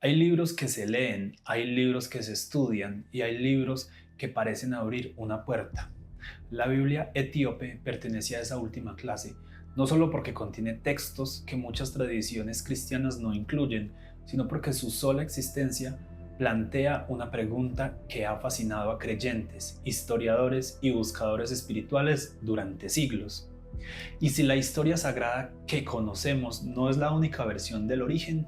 Hay libros que se leen, hay libros que se estudian y hay libros que parecen abrir una puerta. La Biblia etíope pertenece a esa última clase, no solo porque contiene textos que muchas tradiciones cristianas no incluyen, sino porque su sola existencia plantea una pregunta que ha fascinado a creyentes, historiadores y buscadores espirituales durante siglos. ¿Y si la historia sagrada que conocemos no es la única versión del origen?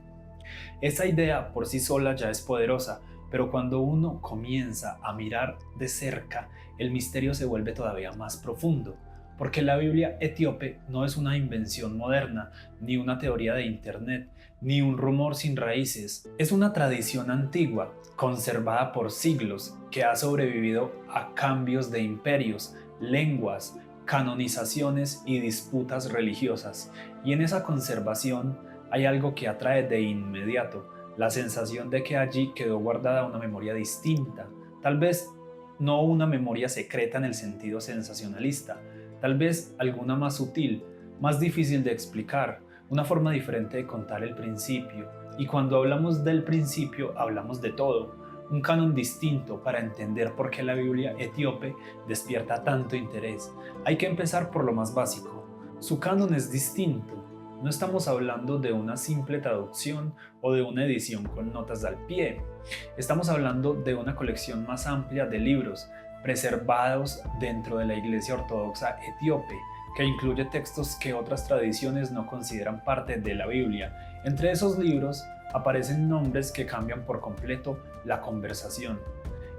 Esa idea por sí sola ya es poderosa, pero cuando uno comienza a mirar de cerca, el misterio se vuelve todavía más profundo, porque la Biblia etíope no es una invención moderna, ni una teoría de Internet, ni un rumor sin raíces. Es una tradición antigua, conservada por siglos, que ha sobrevivido a cambios de imperios, lenguas, canonizaciones y disputas religiosas. Y en esa conservación hay algo que atrae de inmediato, la sensación de que allí quedó guardada una memoria distinta, tal vez no una memoria secreta en el sentido sensacionalista, tal vez alguna más sutil, más difícil de explicar, una forma diferente de contar el principio. Y cuando hablamos del principio, hablamos de todo, un canon distinto para entender por qué la Biblia etíope despierta tanto interés. Hay que empezar por lo más básico. Su canon es distinto. No estamos hablando de una simple traducción o de una edición con notas al pie. Estamos hablando de una colección más amplia de libros preservados dentro de la Iglesia Ortodoxa etíope, que incluye textos que otras tradiciones no consideran parte de la Biblia. Entre esos libros aparecen nombres que cambian por completo la conversación.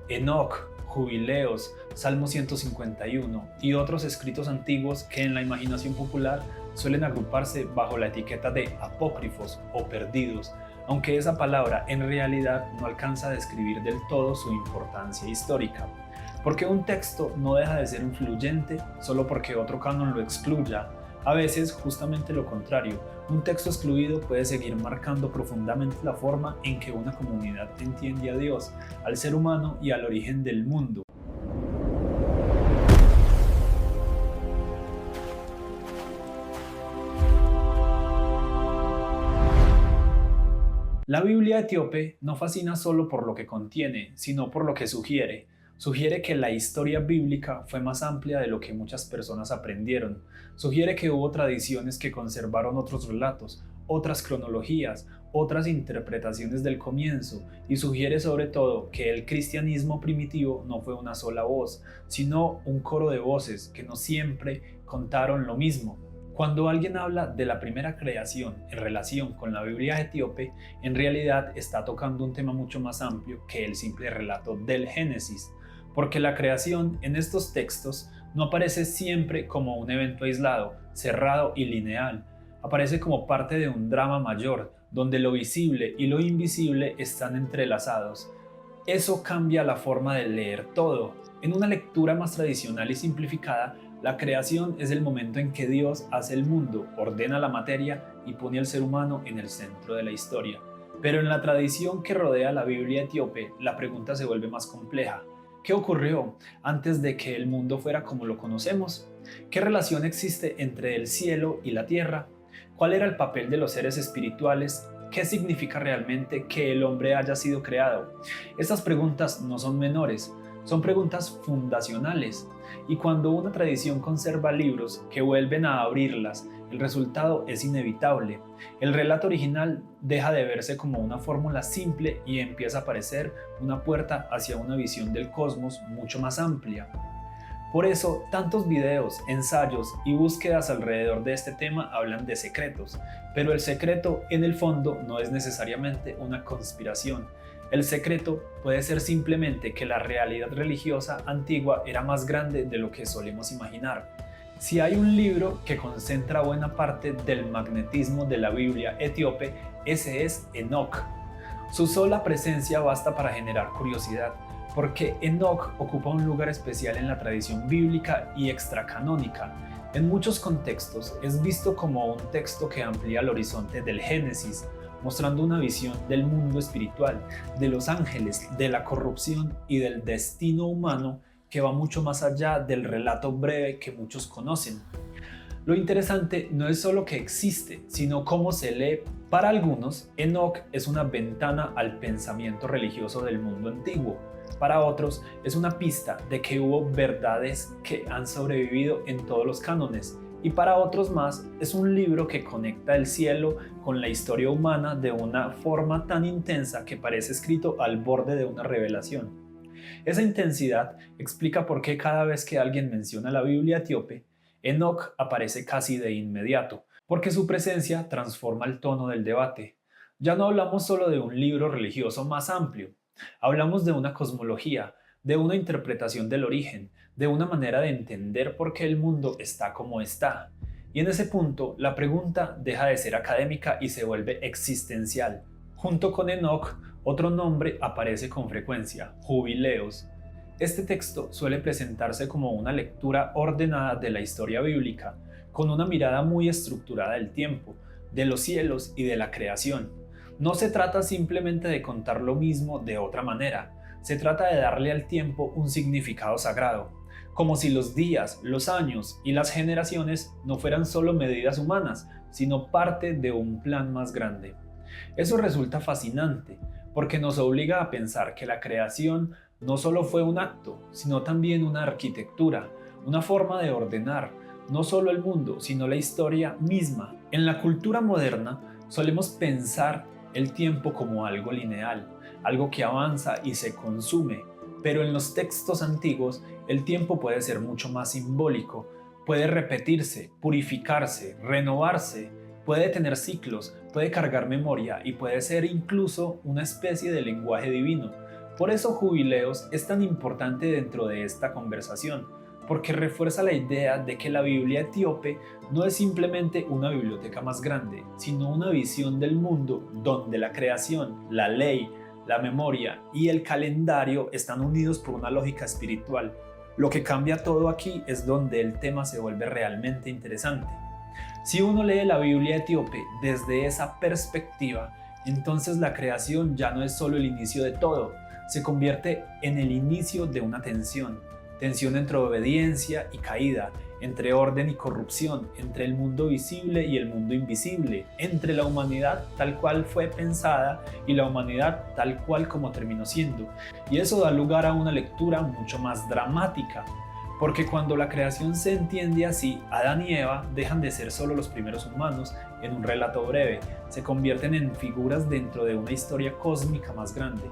Enoc, Jubileos, Salmo 151 y otros escritos antiguos que en la imaginación popular suelen agruparse bajo la etiqueta de apócrifos o perdidos, aunque esa palabra en realidad no alcanza a describir del todo su importancia histórica. Porque un texto no deja de ser influyente solo porque otro canon lo excluya. A veces, justamente lo contrario, un texto excluido puede seguir marcando profundamente la forma en que una comunidad entiende a Dios, al ser humano y al origen del mundo. La Biblia etíope no fascina solo por lo que contiene, sino por lo que sugiere. Sugiere que la historia bíblica fue más amplia de lo que muchas personas aprendieron. Sugiere que hubo tradiciones que conservaron otros relatos, otras cronologías, otras interpretaciones del comienzo, y sugiere sobre todo que el cristianismo primitivo no fue una sola voz, sino un coro de voces que no siempre contaron lo mismo. Cuando alguien habla de la primera creación en relación con la Biblia etíope, en realidad está tocando un tema mucho más amplio que el simple relato del Génesis, porque la creación en estos textos no aparece siempre como un evento aislado, cerrado y lineal. Aparece como parte de un drama mayor, donde lo visible y lo invisible están entrelazados. Eso cambia la forma de leer todo. En una lectura más tradicional y simplificada, la creación es el momento en que Dios hace el mundo, ordena la materia y pone al ser humano en el centro de la historia. Pero en la tradición que rodea la Biblia etíope, la pregunta se vuelve más compleja. ¿Qué ocurrió antes de que el mundo fuera como lo conocemos? ¿Qué relación existe entre el cielo y la tierra? ¿Cuál era el papel de los seres espirituales? ¿Qué significa realmente que el hombre haya sido creado? Estas preguntas no son menores, son preguntas fundacionales. Y cuando una tradición conserva libros que vuelven a abrirlas, el resultado es inevitable. El relato original deja de verse como una fórmula simple y empieza a parecer una puerta hacia una visión del cosmos mucho más amplia. Por eso, tantos videos, ensayos y búsquedas alrededor de este tema hablan de secretos, pero el secreto en el fondo no es necesariamente una conspiración. El secreto puede ser simplemente que la realidad religiosa antigua era más grande de lo que solemos imaginar. Si hay un libro que concentra buena parte del magnetismo de la Biblia etíope, ese es Enoc. Su sola presencia basta para generar curiosidad, porque Enoc ocupa un lugar especial en la tradición bíblica y extracanónica. En muchos contextos es visto como un texto que amplía el horizonte del Génesis, mostrando una visión del mundo espiritual, de los ángeles, de la corrupción y del destino humano que va mucho más allá del relato breve que muchos conocen. Lo interesante no es solo que existe, sino cómo se lee Para algunos, Enoc es una ventana al pensamiento religioso del mundo antiguo. Para otros, es una pista de que hubo verdades que han sobrevivido en todos los cánones. Y para otros más, es un libro que conecta el cielo con la historia humana de una forma tan intensa que parece escrito al borde de una revelación. Esa intensidad explica por qué cada vez que alguien menciona la Biblia etíope, Enoc aparece casi de inmediato, porque su presencia transforma el tono del debate. Ya no hablamos solo de un libro religioso más amplio, hablamos de una cosmología, de una interpretación del origen, de una manera de entender por qué el mundo está como está. Y en ese punto, la pregunta deja de ser académica y se vuelve existencial. Junto con Enoc, otro nombre aparece con frecuencia: Jubileos. Este texto suele presentarse como una lectura ordenada de la historia bíblica, con una mirada muy estructurada del tiempo, de los cielos y de la creación. No se trata simplemente de contar lo mismo de otra manera, se trata de darle al tiempo un significado sagrado, como si los días, los años y las generaciones no fueran solo medidas humanas, sino parte de un plan más grande. Eso resulta fascinante, porque nos obliga a pensar que la creación no solo fue un acto, sino también una arquitectura, una forma de ordenar, no solo el mundo, sino la historia misma. En la cultura moderna solemos pensar el tiempo como algo lineal, algo que avanza y se consume, pero en los textos antiguos el tiempo puede ser mucho más simbólico, puede repetirse, purificarse, renovarse, puede tener ciclos, puede cargar memoria y puede ser incluso una especie de lenguaje divino. Por eso Jubileos es tan importante dentro de esta conversación, porque refuerza la idea de que la Biblia etíope no es simplemente una biblioteca más grande, sino una visión del mundo donde la creación, la ley, la memoria y el calendario están unidos por una lógica espiritual. Lo que cambia todo aquí es donde el tema se vuelve realmente interesante. Si uno lee la Biblia etíope desde esa perspectiva, entonces la creación ya no es solo el inicio de todo, se convierte en el inicio de una tensión entre obediencia y caída, entre orden y corrupción, entre el mundo visible y el mundo invisible, entre la humanidad tal cual fue pensada y la humanidad tal cual como terminó siendo. Y eso da lugar a una lectura mucho más dramática, porque cuando la creación se entiende así, Adán y Eva dejan de ser solo los primeros humanos en un relato breve, se convierten en figuras dentro de una historia cósmica más grande.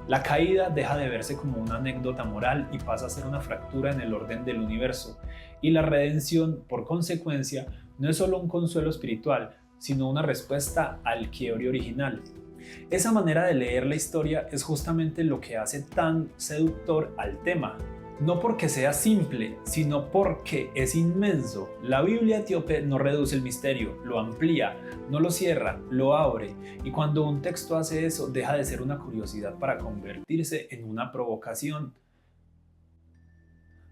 La caída deja de verse como una anécdota moral y pasa a ser una fractura en el orden del universo, y la redención, por consecuencia, no es solo un consuelo espiritual, sino una respuesta al quiebre original. Esa manera de leer la historia es justamente lo que hace tan seductor al tema. No porque sea simple, sino porque es inmenso. La Biblia etíope no reduce el misterio, lo amplía, no lo cierra, lo abre. Y cuando un texto hace eso, deja de ser una curiosidad para convertirse en una provocación.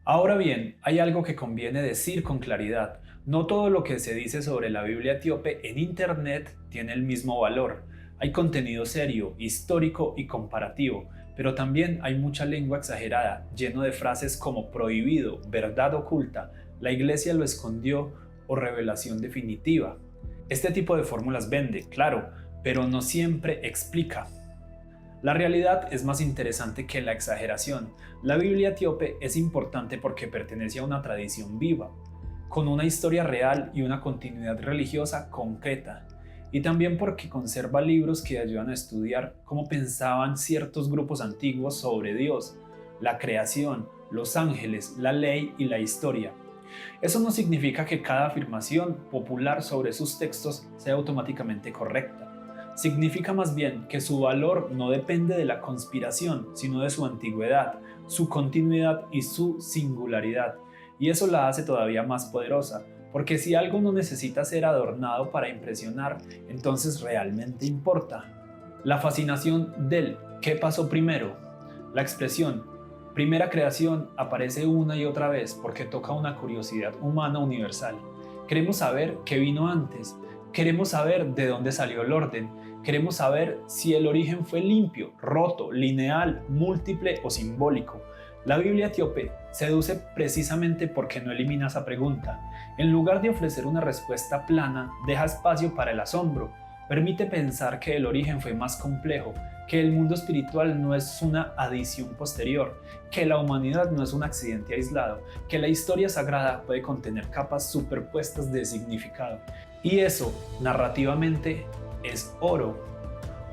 Ahora bien, hay algo que conviene decir con claridad. No todo lo que se dice sobre la Biblia etíope en Internet tiene el mismo valor. Hay contenido serio, histórico y comparativo, pero también hay mucha lengua exagerada, lleno de frases como prohibido, verdad oculta, la iglesia lo escondió o revelación definitiva. Este tipo de fórmulas vende, claro, pero no siempre explica. La realidad es más interesante que la exageración. La Biblia etíope es importante porque pertenece a una tradición viva, con una historia real y una continuidad religiosa concreta. Y también porque conserva libros que ayudan a estudiar cómo pensaban ciertos grupos antiguos sobre Dios, la creación, los ángeles, la ley y la historia. Eso no significa que cada afirmación popular sobre sus textos sea automáticamente correcta. Significa más bien que su valor no depende de la conspiración, sino de su antigüedad, su continuidad y su singularidad. Y eso la hace todavía más poderosa. Porque si algo no necesita ser adornado para impresionar, entonces realmente importa. La fascinación del ¿qué pasó primero? La expresión primera creación aparece una y otra vez porque toca una curiosidad humana universal. Queremos saber qué vino antes, queremos saber de dónde salió el orden, queremos saber si el origen fue limpio, roto, lineal, múltiple o simbólico. La Biblia etíope seduce precisamente porque no elimina esa pregunta. En lugar de ofrecer una respuesta plana, deja espacio para el asombro, permite pensar que el origen fue más complejo, que el mundo espiritual no es una adición posterior, que la humanidad no es un accidente aislado, que la historia sagrada puede contener capas superpuestas de significado. Y eso, narrativamente, es oro,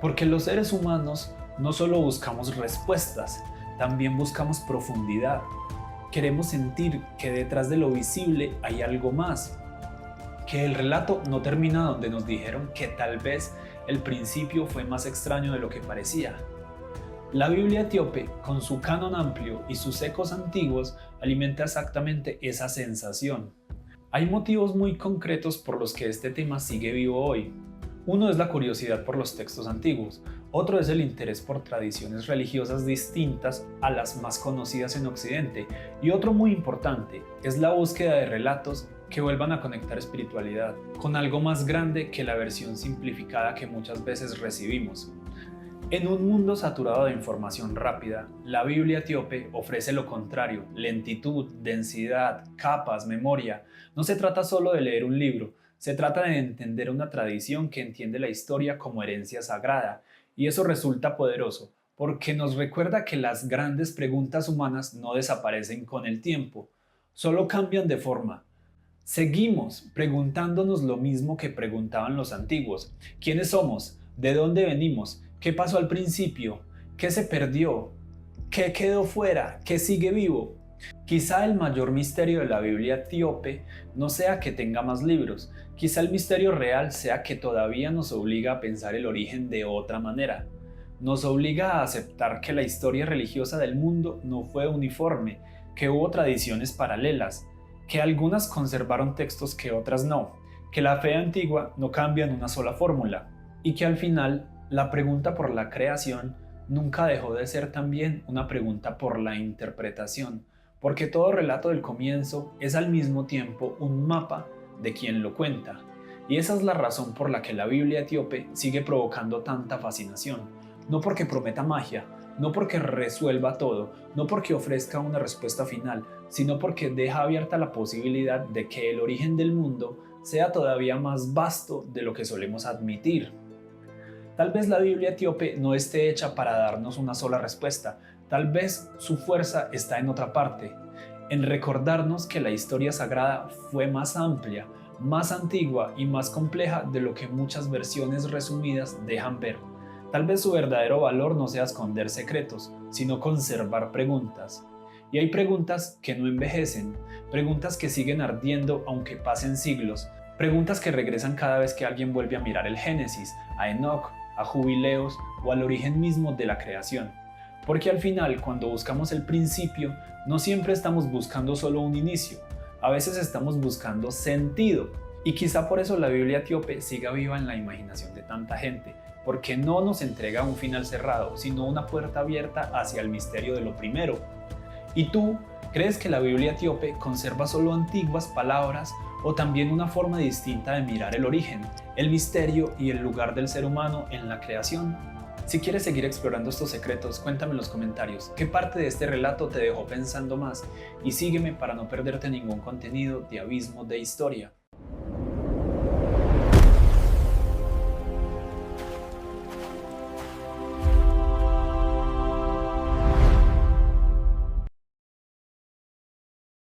porque los seres humanos no solo buscamos respuestas, también buscamos profundidad. Queremos sentir que detrás de lo visible hay algo más, que el relato no termina donde nos dijeron que tal vez el principio fue más extraño de lo que parecía. La Biblia etíope, con su canon amplio y sus ecos antiguos, alimenta exactamente esa sensación. Hay motivos muy concretos por los que este tema sigue vivo hoy. Uno es la curiosidad por los textos antiguos, otro es el interés por tradiciones religiosas distintas a las más conocidas en Occidente, y otro muy importante es la búsqueda de relatos que vuelvan a conectar espiritualidad con algo más grande que la versión simplificada que muchas veces recibimos. En un mundo saturado de información rápida, la Biblia etíope ofrece lo contrario: lentitud, densidad, capas, memoria. No se trata solo de leer un libro, se trata de entender una tradición que entiende la historia como herencia sagrada, y eso resulta poderoso, porque nos recuerda que las grandes preguntas humanas no desaparecen con el tiempo, solo cambian de forma. Seguimos preguntándonos lo mismo que preguntaban los antiguos: ¿quiénes somos? ¿De dónde venimos? ¿Qué pasó al principio? ¿Qué se perdió? ¿Qué quedó fuera? ¿Qué sigue vivo? Quizá el mayor misterio de la Biblia etíope no sea que tenga más libros, quizá el misterio real sea que todavía nos obliga a pensar el origen de otra manera. Nos obliga a aceptar que la historia religiosa del mundo no fue uniforme, que hubo tradiciones paralelas, que algunas conservaron textos que otras no, que la fe antigua no cambia en una sola fórmula, y que al final la pregunta por la creación nunca dejó de ser también una pregunta por la interpretación, porque todo relato del comienzo es al mismo tiempo un mapa de quien lo cuenta. Y esa es la razón por la que la Biblia etíope sigue provocando tanta fascinación, no porque prometa magia, no porque resuelva todo, no porque ofrezca una respuesta final, sino porque deja abierta la posibilidad de que el origen del mundo sea todavía más vasto de lo que solemos admitir. Tal vez la Biblia etíope no esté hecha para darnos una sola respuesta, tal vez su fuerza está en otra parte, en recordarnos que la historia sagrada fue más amplia, más antigua y más compleja de lo que muchas versiones resumidas dejan ver. Tal vez su verdadero valor no sea esconder secretos, sino conservar preguntas. Y hay preguntas que no envejecen, preguntas que siguen ardiendo aunque pasen siglos, preguntas que regresan cada vez que alguien vuelve a mirar el Génesis, a Enoc, a Jubileos o al origen mismo de la creación. Porque al final, cuando buscamos el principio, no siempre estamos buscando solo un inicio, a veces estamos buscando sentido. Y quizá por eso la Biblia etíope siga viva en la imaginación de tanta gente, porque no nos entrega un final cerrado, sino una puerta abierta hacia el misterio de lo primero. ¿Y tú crees que la Biblia etíope conserva solo antiguas palabras o también una forma distinta de mirar el origen, el misterio y el lugar del ser humano en la creación? Si quieres seguir explorando estos secretos, cuéntame en los comentarios qué parte de este relato te dejó pensando más, y sígueme para no perderte ningún contenido de Abismo de Historia.